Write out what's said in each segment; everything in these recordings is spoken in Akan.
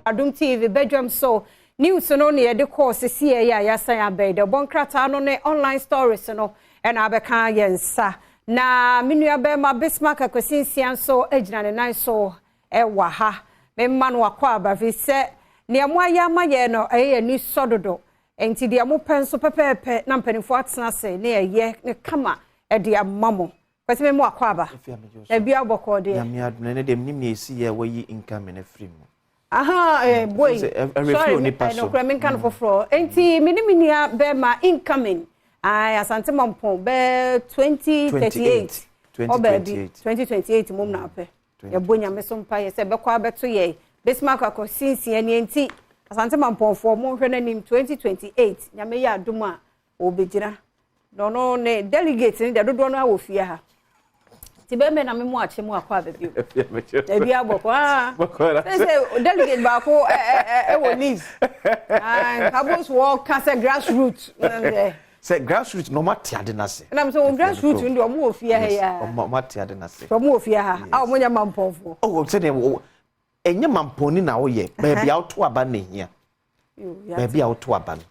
Adom TV Badwam so news no ne de course see ya yasan abey de bonkrata no ne online stories no e na abeka yensa na menua be ma Bismarck akosinsian so agina ne nan so e wa ha me ma no akwa abafi se ne amoya maye no eye ni sododo enti de amo penso pepepe na mpanifo atena se ne eye ne kama e de amamo kwese me mo akwa aba e bia oboko de ya mi aduna ne dem nim ne esi ye wayi income ne free mu aha boy sorry no kura men kan foforo enti minimia be ma incoming asante mampon be 2038 2028 mum na ape ya bonya me so mpa ye se be kwa beto ye Bismarck akosinsi ani enti asante mampon fo mo hwe na nim 2028 nyame ya adom a obejira no ne delegate ni de dodo no awofia ha Tibeme na memo ache mu akwa bebio. Ebi aboko say delegate ba ko wo leave. Kabos wo ka say grassroots. Say grassroots no matter ade na se. Na me say grassroots ndi o mu ofia ha ya. O matter ade na se. O mu ofia ha. A o nya mampofo. Oh say dem enye mamponi na wo ye. Ba bia auto aba na hia. Ba bia auto aba no.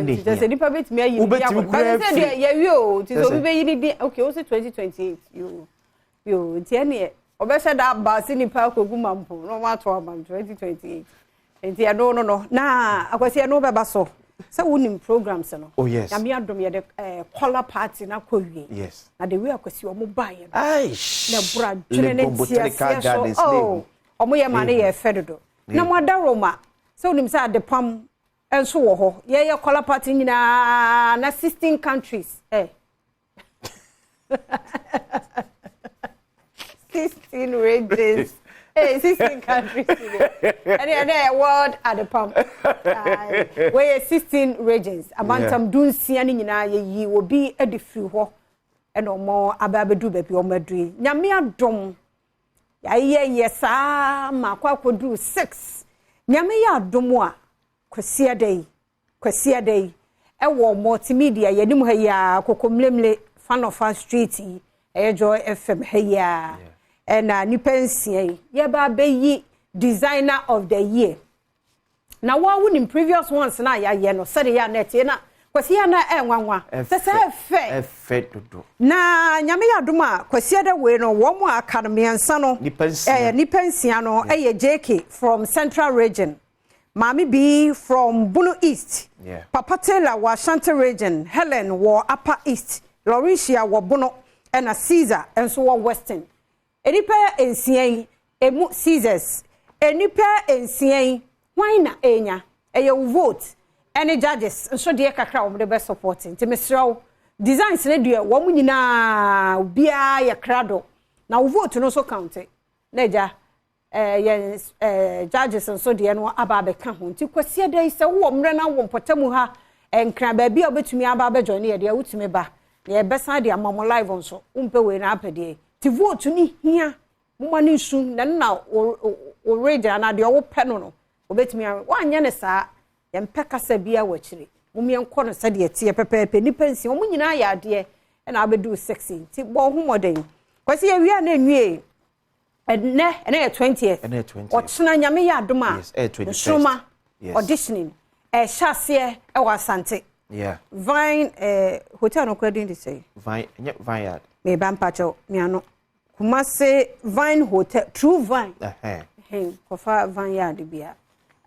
Ti say nipa betimi ayi ni bia. Ba say ye wi o. Ti so bi be yi ni okay o say 2028 yo tiene obese da ba si nipa kogu mampo no ma to am 2028 enti ya no na akwasi no beba so se wonim programs no oh yes ya mi adom ye de color party na kowie yes na de we akwasi omo baye na bra dwene ne tia so omo ye ma ne ye fedodo na mo da roma se wonim se adepam enso wo ho ye color party nyina na 16 countries 16 regions, 16 countries. And world at the pump. Where 16 regions. Abantam dun siani nyina ye will be a diffu and no more ababedu bebi o madri. Nyame adom. Ya yesa ma kwa kodu 6. Nyame ya adom a kwasia day. E wo multimedia ye nim ha ya kokomlemle fan of our street e Joy FM ha ya. And nipensie ye ba be yi designer of the year. Now what would in previous ones na ya no said ya net na kwasi ya na enwanwa se fe dodo na nyame ya doma kwasi da we no wo mo academy ansa no nipensie no eye JK from Central Region, Mami B from Bunu East, Papa Taylor wa Ashanti Region, Helen wa Upper East, Lauricia wa Bunu, and a Caesar and so on Western. Enipa ensien emu Caesars enipa ensien why na enya eye vote any judges so de kakra wo de be supporting ti mesraw designs ne de wo mu nyina bia ye krado na wo vote no so count na ja judges so de no aba be ka ho ti kwase de se wo mre na wo potamu ha enkra ba bia obetumi aba be join ye de wutumi ba ye besa de amamo live on so umpe we na apede ti vote ni hia mo ni su na o region na de o pe no obetimi wa anya ne saa ye mpe kasa bia wachire mo me enko no sa de tie pepepe ni pensi mo nyina ya de na abedu 16 ti bo ho modern kwase ye wi na nwie ene 20th o tsena nyame ya adoma soma auditioning hyase wa Asante Vine hotel no credit say Vineyard me bampacho me ano Kumase Vine Hotel True Vine kofa Vineyard bia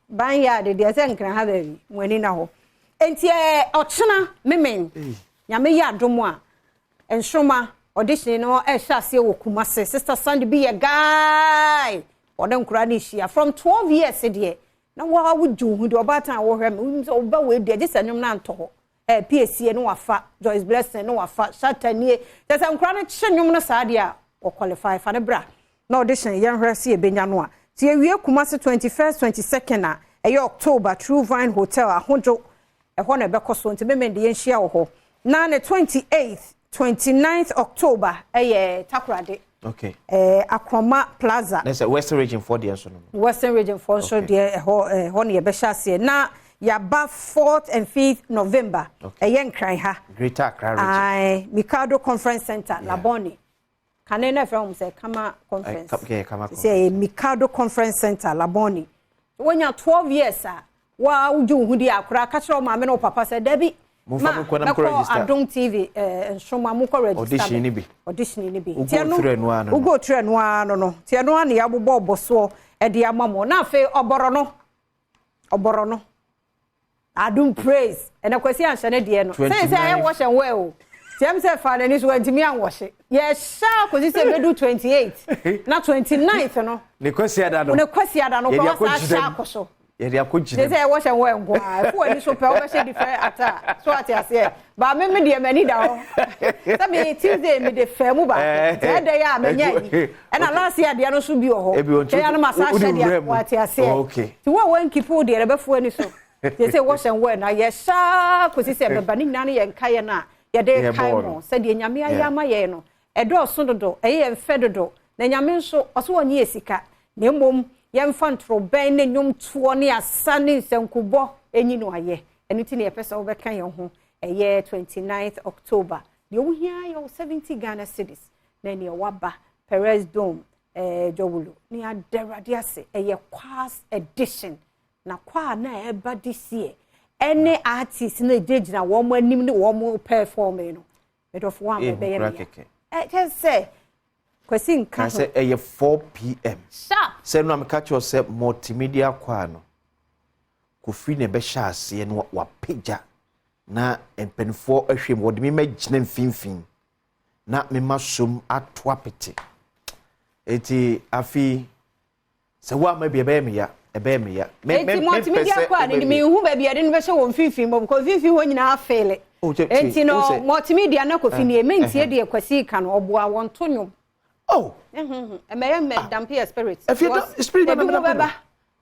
Vineyard de se nkran ha baby mwani na ho enti ochena memen nyame ya adomo a ensoma audition no hyase wo Kumase Sister Sandy be a guy odem kura ni hia from 12 years de na wa wuju hu de obatan wo hwe me so oba we de just anum na nto ho PSC no wafa Joyce Blessing no wafa Shatanie just am kra na chenwum no saade a o qualify fa ne bra na audition yen hwe se ebenya no a ti ewie Kumase 21st 22nd a October True Vine Hotel ahojo ho na be koso nti memende yen hia wo ho na ne 28th 29th October Takoradi. Okay. Akroma Plaza. That's a Western Region 4 there so. Western Region 4 so there ho ne be hase na yaba 4th and 5th November. Yen kran ha. Greater Accra Region. Mikado Conference Center Laboni. Kanena from say Kama Conference. Okay, Kama. Say Mikado Conference Center Laboni. when you 12 years wa uju hudi akura ka kire o ma me no papa say Debbie Mumfa mo kwana ko register Adom TV nshoma mo ko register audition ni bi tie no ugo tre no ano no tie no an ya bobọ oboso e de amamo na afi oboro no Adom praise and akwasi anhye ne de no say I wash and well James fa na ni so antimi an wash ye sha kwasi say bedu 28 na 29th no ne kwasi ada no ko sa sha akoso They say wash and wear go. Who any so pe o be she different ata. So ati ase. Ba me de mani da ho. Say me Tuesday me de fa mu ba. Say dey ya me nya. And last year de no so bi o ho. Say ya no masa she de ati ase. Okay. Ti wo wan keep o de be fu ani so. They say wash and wear na ye sha ko si say be ba ni na ye nkaye na ye de kai mo. Say de nyame ayama ye no. E do so dodo, e ye mfe dodo. Na nyame so o so onye esika. Na mmom yemfantro ben ne nyom tuo ne asane nsankubo enyi no aye eniti ne yepesa wo beka ye ho eye 29th October de wo hia ye 70 Ghana cedis na ne waba Perez Dome Jowulu ne aderade ase eye class edition na kwa na eba this year any artist na degina wo mo anim ne wo mo perform no medof one be ye just say Kwasi I say a 4 p.m. Sharp. Say no, I'm catch yourself multimedia kwano. Kufi ne be sha ase no wa pagya na empenfo ahwem wode me magina mfimfin na me masom ato apete. Eti afi se wa ma bia be me ya me multimedia kwano ni me hu ba bia de no be hye wo mfimfin bo ko mfimfin wo nyina afele. Eti no multimedia na kofi ne mentie de Kwasi ka no oboa won to nwom. Oh. Me dampi spirit. If you spirit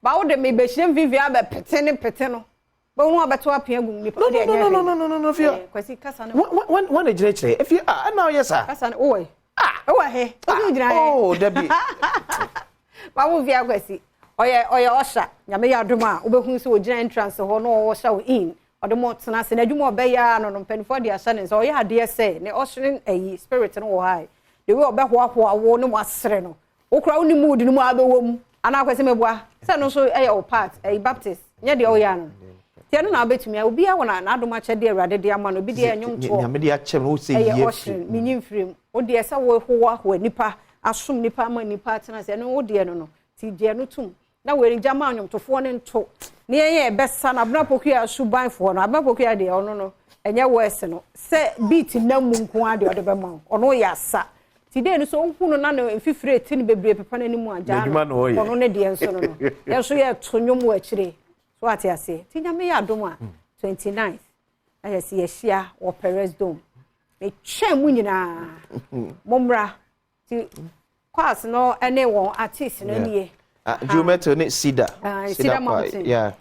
ba wo de me be hye mfimfin ba pete no. Ba wo abeto apia gum ni pa de anya. No, if you Kwasi kasa no. One ejire if you now yes sir. Kasa no oi. O he. O jira he. Oh, Debbie. Ba wo via Kwasi. Oye osha. Nyame ya adom a wo be hu se o jira entrance ho no wo sha wo in. Odomo tena se na adwuma obeya no mpanifo de asha ne so oye ade se ne oshirin ayi spirit no wo hai. The way obehoahoa wo no wasere no okura woni mood no mu abewom ana akwese mebua se no so o part baptist nya de oya no tie no na betumi obi a wona na adom ache de awrade de ama no obi de enyom to nya me de ache no se yie minyin frem o de se wo hoahoa nipa asom nipa ama nipa tena se no wo de no ti de no tum na we jama anyom tofo ne nto ne ye besa na abna pokua suban fo no abna pokua de ono no enye wese no se beat na mu nko ade ode be ma ono ya sa Today, so who no fifre tin bebre papa na nimu aja ono ne de enso no no so ye tonwom wa chire so ate ase tinya me ya dom a 29th ayesi ye hia wo Perez Dome me twam nyina momra ti class no ene won artist no nie Geometry ne Cedar Mountain yeah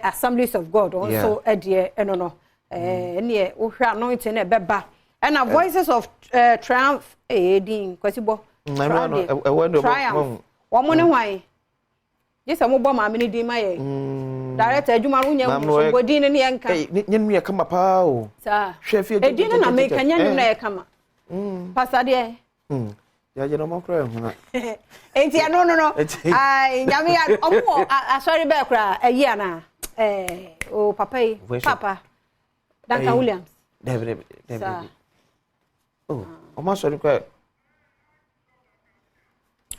Assemblies of God also edie eno no ne wo hwa anointing e beba and voices of triumph din Kwasibo triumph wo mo ne hwan Jesa mo bo ma me ni din ma ye director adwuma no nya so bodin ne enka nyenu ye kama pa o sa hwe fie edin na me kanya nyenu na ye kama pastor de ya je no mo kra hu na enti no ai nyame ya omo sorry be kra ayi ana o papa Duncan Williams David oh omo sorry kwa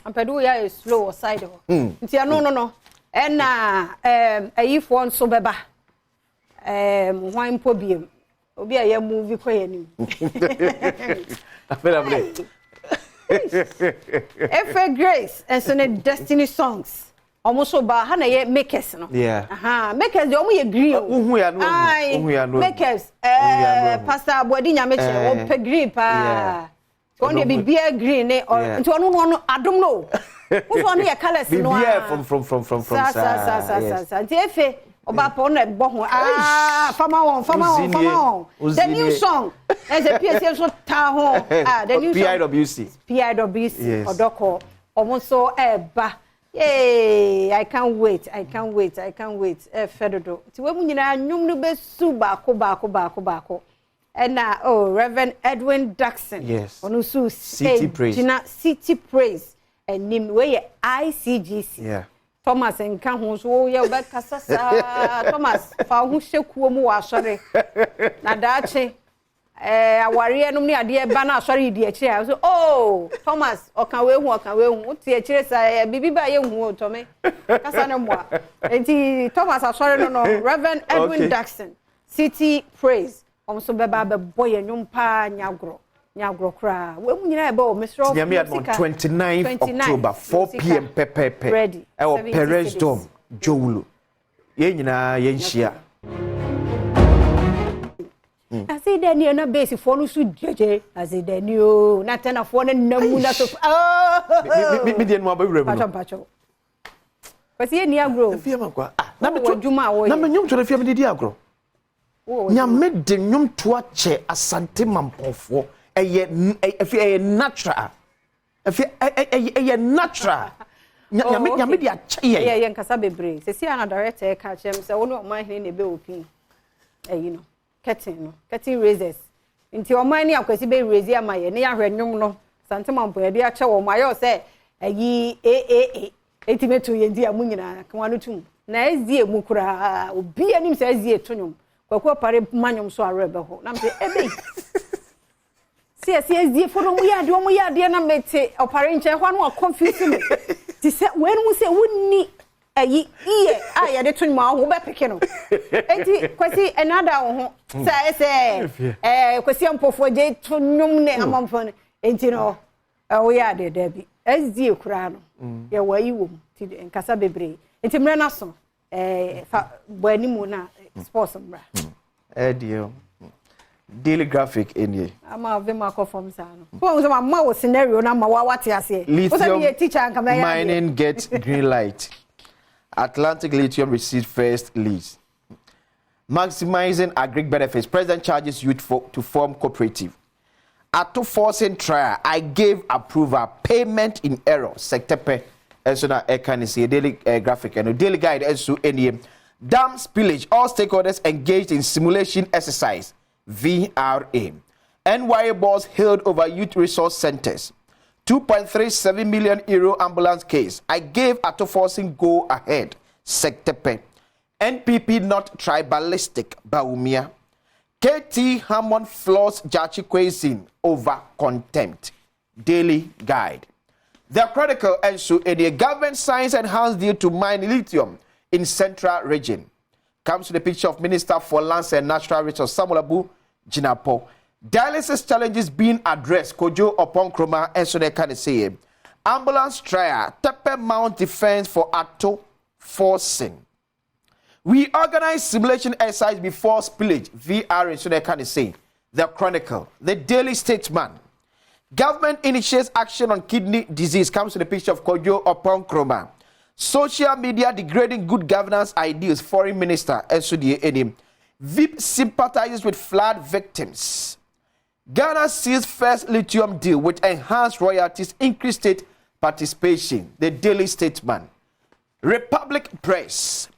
ampedu ya is slow side ho nti no na ayifo nso beba hwan po biem obi aye movie kwa yanim afela Efe Grace and so Destiny Songs almost so ba ha na ye makers no makers de omo ye green uhu ya no makers pastor Abodi Nyameche o pe green pa on the bibia green nti ono adom no wo so no ye colors no from sa nti efe oba po na bo ho fama on the new song as a PSL so ta ho the new PIWC odoko almost so eba yay I can't wait fedodo ti we mu nyina nwum no be su baako and Reverend Edwin Jackson onu su City Praise and nim we ICGC Thomas and can so ye back Casasa Thomas found shekuo mu asore na dache aware no ni ade ba na asore di akire so oh Thomas okan we hu ti akire sa bibi ba ye hu to me kasa ne mo enti Thomas asore no Reverend Edwin Jackson City Praise so beba be boy enwum pa nyagro kra we mu nyina e ba o mesro 29th October 4 p.m. pepepe ready e o Perez Dome Jowulu ye nyina ye nhia I say Daniel na base for no su jeje I say Daniel na tena for na namu na so me dey no abawura mu pacho kwasi ye ni agro fie makwa na me nyum to fie me di agro nya me de nyum to ache asante mampofo eye natural eye natural nya me di ache ye nkasa bebre se si ana director e ka chem se wono man hene ne be opin you know cutting razors nti o man ni akwasi be razor amaye ne ya hwe nyum no sante mampo ye de ache wo mayo se ayi etimeto ye ndi amunyina kan wanu tum na ezie mu kura obi anim se ezie tonyum kwakwa pare manyom so arebe ho na mpe ebe si ezie foro mu yade na mete opare nche ho no confuse me ti se wen mu se wonni ayi iye ya de tonyum ho be peke no enti kwasi enada wo ho se kwasi ampofo je tonyum ne amamfo enti no wo yade da bi ezie kura no ye wayi wo ti nkasa bebre enti mre na so boani mu na sports mbra dear daily graphic in here ama ve mako form sa no so so ma wo scenario na ma wate ase o say be teacher an kama ya mining gets green light Atlantic Lithium received first lease maximizing agri benefits president charges youth to form cooperative Ato forcing trial I gave approval payment in error sector so na can see daily graphic and daily guide so any dam spillage all stakeholders engaged in simulation exercise VRA NYA boss held over youth resource centers 2.37 million euro ambulance case I gave Ato forcing go ahead sector NPP not tribalistic Baumia KT Hammond floors Jachi Kwezin over contempt daily guide The Chronicle also a government signs enhanced deal to mine lithium in central region. Comes to the picture of Minister for Lands and Natural Resources Samuel Abu Jinapo. Dialysis challenges being addressed. Kojo upon Kroma and so they can say ambulance trial. Tepe Mount defense for Ato forcing. We organize simulation exercise before spillage. VR so they can say The Chronicle. The Daily Statesman. Government initiates action on kidney disease. Comes to the picture of Kojo upon Kroma. Social media degrading good governance ideals. Foreign Minister SUDA Edim. VIP sympathizes with flood victims. Ghana sees first lithium deal with enhanced royalties, increased state participation. The Daily Statesman. Republic Press.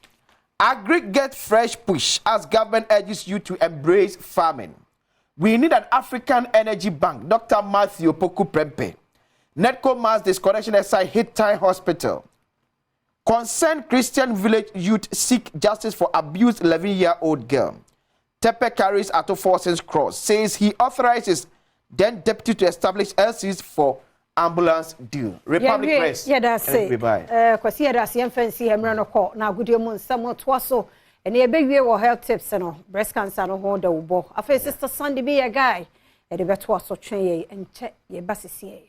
Agri get fresh push as government urges you to embrace farming. We need an African energy bank. Dr. Matthew Poku Prempe. Netco mass disconnection aside Hittite Hospital. Concerned Christian village youth seek justice for abused 11-year-old girl. Tepe carries Ato Forces cross. Says he authorizes then deputy to establish LCs for ambulance deal. Republic Press. Yeah, that's it. Because here that's the fancy Emrano call. Now good year month somewhat twaso. And a baby will health tips and breast cancer no hold the ubo. I face Sister Sunday be a guy. And the better was so train and check your basis here.